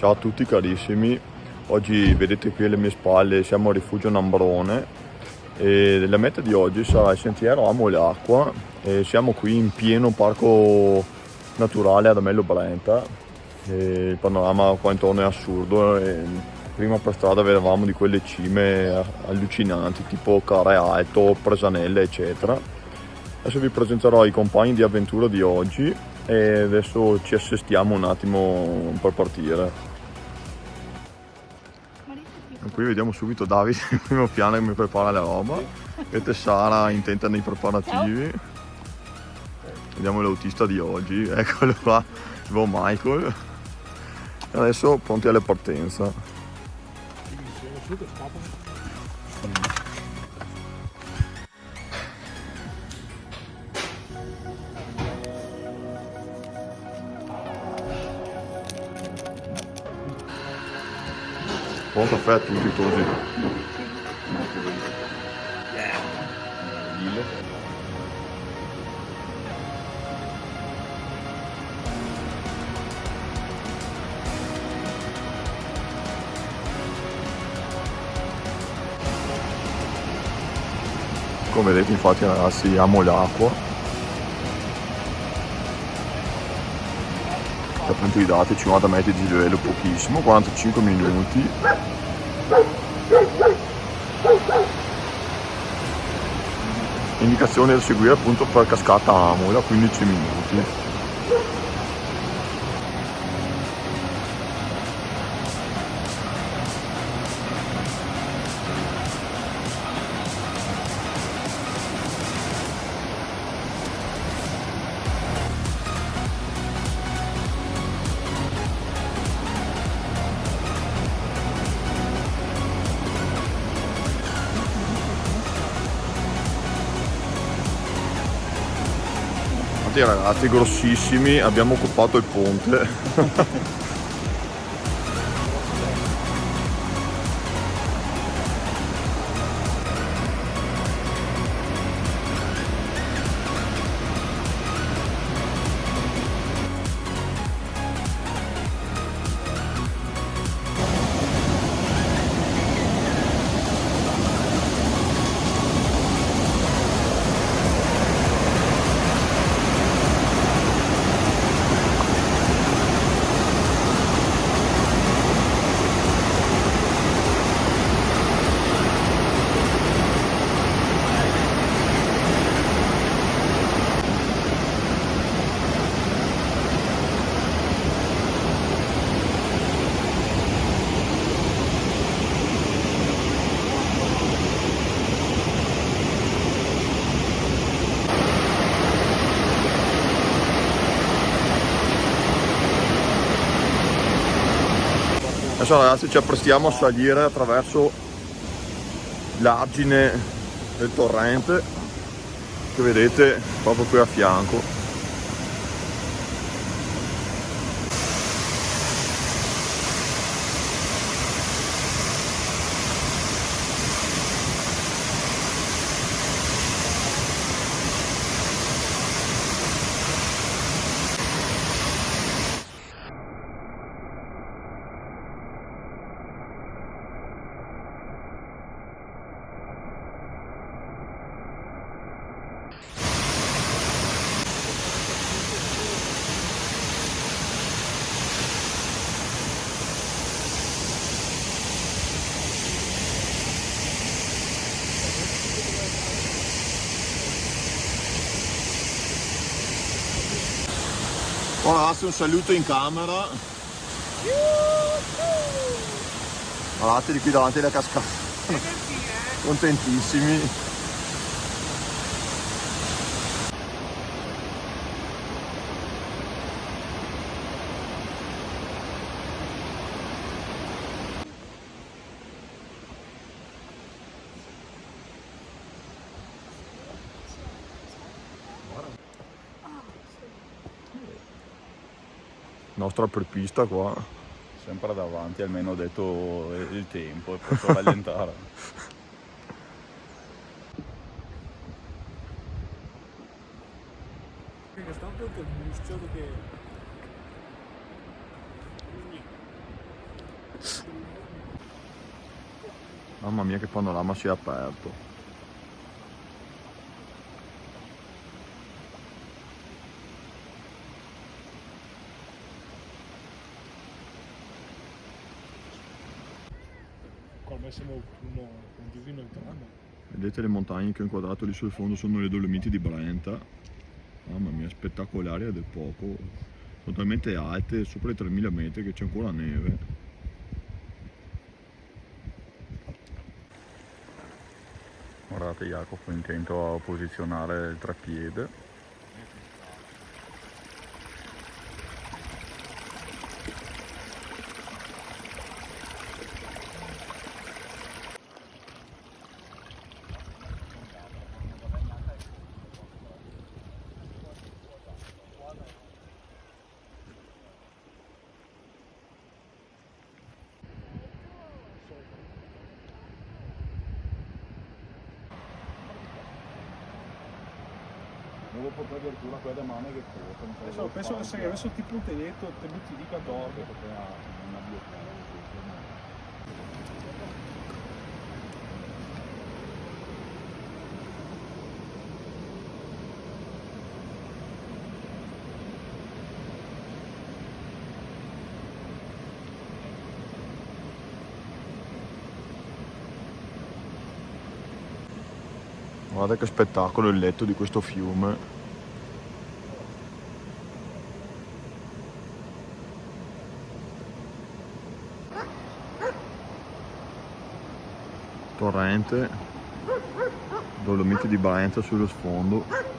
Ciao a tutti carissimi, oggi vedete qui alle mie spalle siamo a Rifugio Nambrone e la meta di oggi sarà il sentiero Amo l'Acqua e siamo qui in pieno parco naturale ad Amello Brenta e il panorama qua intorno è assurdo e prima per strada vedevamo di quelle cime allucinanti tipo Care Alto, Presanelle eccetera. Adesso vi presenterò i compagni di avventura di oggi e adesso ci assestiamo un attimo per partire. Qui vediamo subito Davide in primo piano che mi prepara la roba, vedete Sara intenta nei preparativi. Ciao. Vediamo l'autista di oggi, eccolo qua, il buon Michael. E adesso pronti alla partenza. Buon caffè a tutti così. Come vedete infatti ragazzi amo l'acqua. Appunto i dati 50 metri di livello pochissimo, 45 minuti. Indicazione da seguire appunto per cascata Amola, 15 minuti. Ragazzi grossissimi, abbiamo occupato il ponte. Adesso ragazzi ci apprestiamo a salire attraverso l'argine del torrente che vedete proprio qui a fianco. Ragazzi un saluto in camera. Guardate di qui davanti alla cascata. Contentissimi. Nostra prepista qua. Sempre davanti, almeno ho detto il tempo e posso rallentare. Sta proprio il muscio che Mamma mia che panorama si è aperto. Come siamo un divino entrando. Vedete le montagne che ho inquadrato lì sul fondo sono le Dolomiti di Brenta. Mamma mia, spettacolari a del poco. Sono talmente alte, sopra i 3000 metri, che c'è ancora neve. Guardate Jacopo intento a posizionare il treppiede. Devo portare addirittura quelle mani che portano. Penso che se adesso tipo te detto, te butti lì a dormire. Guarda che spettacolo il letto di questo fiume. Torrente, Dolomiti di Brenta sullo sfondo.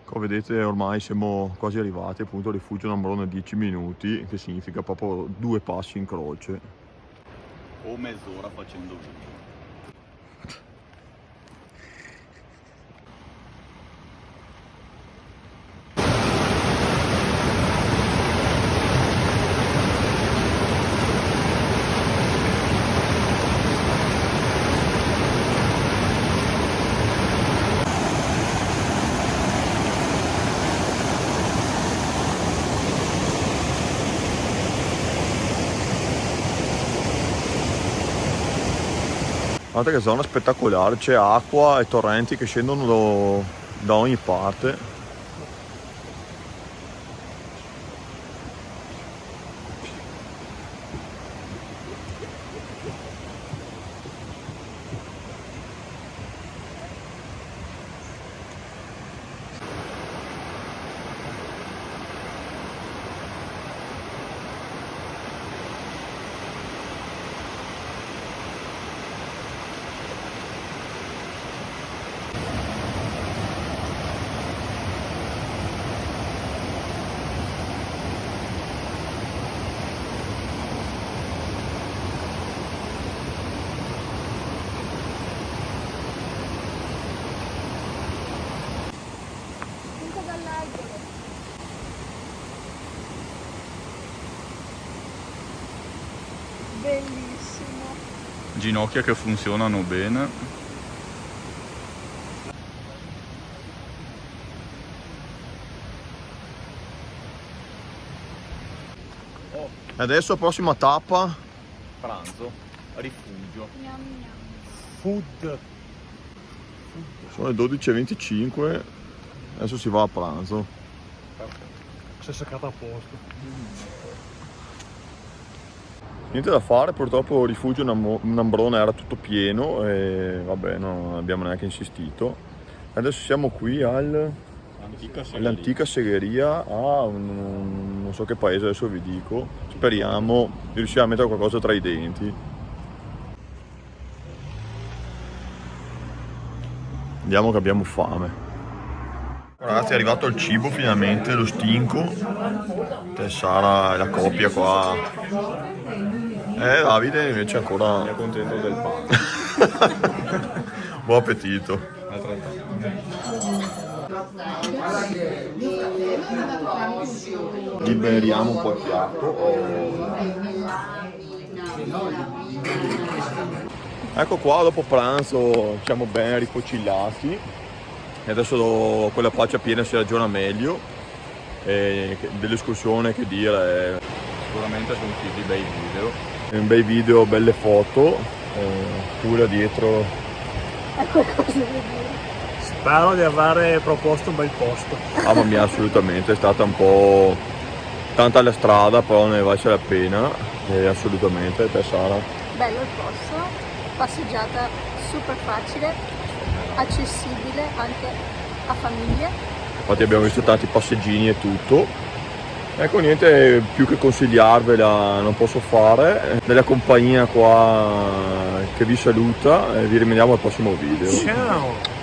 Come vedete ormai siamo quasi arrivati appunto al rifugio Nambrone 10 minuti, che significa proprio 2 passi in croce. O mezz'ora facendo video. Guardate che zona spettacolare, c'è acqua e torrenti che scendono da ogni parte. Bellissimo. Ginocchia che funzionano bene. Adesso prossima tappa. Pranzo, rifugio. Gnam gnam. Food. Sono le 12:25, adesso si va a pranzo. Si è seccato a posto. Niente da fare, purtroppo il rifugio Nambrone era tutto pieno e vabbè, non abbiamo neanche insistito. Adesso siamo qui all'antica segheria a non so che paese, adesso vi dico. Speriamo di riuscire a mettere qualcosa tra i denti. Andiamo che abbiamo fame. Ragazzi, è arrivato il cibo finalmente, lo stinco. Te Sara e la coppia qua. Davide invece ancora È contento del pane. buon appetito. Liberiamo un po' il piatto. Ecco qua, dopo pranzo siamo ben rifocillati e adesso con la pancia piena si ragiona meglio. E dell'escursione che dire, Sicuramente sono usciti bei video. bei video, belle foto, pure dietro. Spero di aver proposto un bel posto. Mamma mia, assolutamente, è stata un po' tanta la strada, però ne vale la pena, assolutamente. Te Sara? Bello il posto, passeggiata super facile, accessibile anche a famiglie. Infatti abbiamo visto tanti passeggini e tutto. Ecco, niente più che consigliarvela, non posso fare. Della compagnia qua che vi saluta e vi rimediamo al prossimo video. Ciao!